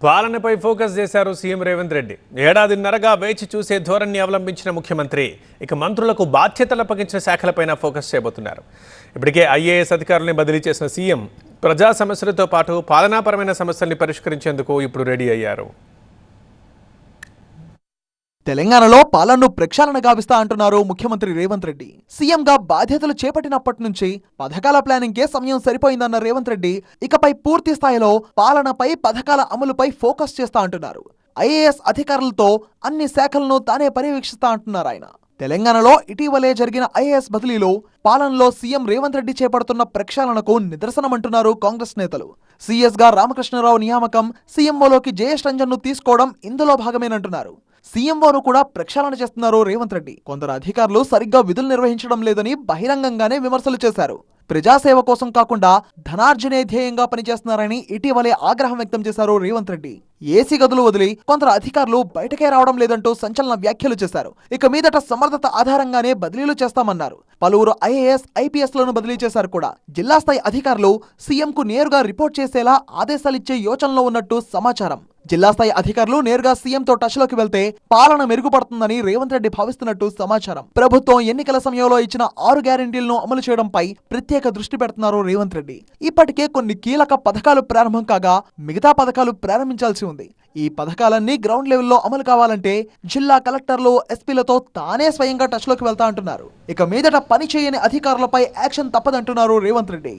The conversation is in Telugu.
పాలనపై ఫోకస్ చేశారు సీఎం రేవంత్ రెడ్డి. ఏడాదిన్నరగా వేచి చూసే ధోరణి అవలంబించిన ముఖ్యమంత్రి ఇక మంత్రులకు బాధ్యతలు అప్పగించిన శాఖలపైన ఫోకస్ చేయబోతున్నారు. ఇప్పటికే ఐఏఎస్ అధికారులను బదిలీ చేసిన సీఎం ప్రజా సమస్యలతో పాటు పాలనాపరమైన సమస్యల్ని పరిష్కరించేందుకు ఇప్పుడు రెడీ అయ్యారు. తెలంగాణలో పాలనను ప్రక్షాళన గావిస్తా అంటున్నారు ముఖ్యమంత్రి రేవంత్ రెడ్డి. సీఎంగా బాధ్యతలు చేపట్టినప్పటి నుంచి పథకాల ప్లానింగ్కే సమయం సరిపోయిందన్న రేవంత్ రెడ్డి ఇకపై పూర్తి స్థాయిలో పాలనపై, పథకాల అమలుపై ఫోకస్ చేస్తా అంటున్నారు. ఐఏఎస్ అధికారులతో అన్ని శాఖలను తానే పర్యవేక్షిస్తా అంటున్నారు ఆయన. తెలంగాణలో ఇటీవలే జరిగిన ఐఏఎస్ బదిలీలో పాలనలో సీఎం రేవంత్ రెడ్డి చేపడుతున్న ప్రక్షాళనకు నిదర్శనమంటున్నారు కాంగ్రెస్ నేతలు. సీఎస్ గా రామకృష్ణరావు నియామకం, సీఎంఓలోకి జయేష్ రంజన్ ను తీసుకోవడం ఇందులో భాగమేనంటున్నారు. సీఎంఓను కూడా ప్రక్షాళన చేస్తున్నారు రేవంత్ రెడ్డి. కొందరు అధికారులు సరిగ్గా విధులు నిర్వహించడం లేదని బహిరంగంగానే విమర్శలు చేశారు. ప్రజాసేవ కోసం కాకుండా ధనార్జనే ధ్యేయంగా పనిచేస్తున్నారని ఇటీవలే ఆగ్రహం వ్యక్తం చేశారు రేవంత్ రెడ్డి. ఏసీ గదులు వదిలి కొందరు అధికారులు బయటకే రావడం లేదంటూ సంచలన వ్యాఖ్యలు చేశారు. ఇక మీదట సమర్థత ఆధారంగానే బదిలీలు చేస్తామన్నారు. పలువురు ఐఏఎస్, ఐపీఎస్ లను బదిలీ చేశారు కూడా. జిల్లా స్థాయి అధికారులు సీఎంకు నేరుగా రిపోర్ట్ చేసేలా ఆదేశాలిచ్చే యోచనలో ఉన్నట్టు సమాచారం. జిల్లా స్థాయి అధికారులు నేరుగా సీఎంతో టచ్ లోకి వెళ్తే పాలన మెరుగుపడుతుందని రేవంత్ రెడ్డి భావిస్తున్నట్టు సమాచారం. ప్రభుత్వం ఎన్నికల సమయంలో ఇచ్చిన 6 గ్యారెంటీలను అమలు చేయడంపై ప్రత్యేక దృష్టి పెడుతున్నారు రేవంత్ రెడ్డి. ఇప్పటికే కొన్ని కీలక పథకాలు ప్రారంభం కాగా మిగతా పథకాలు ప్రారంభించాల్సి ఉంది. ఈ పథకాలన్నీ గ్రౌండ్ లెవెల్లో అమలు కావాలంటే జిల్లా కలెక్టర్లు, ఎస్పీలతో తానే స్వయంగా టచ్ లోకి వెళ్తా అంటున్నారు. ఇక మీదట పని చేయని అధికారులపై యాక్షన్ తప్పదంటున్నారు రేవంత్ రెడ్డి.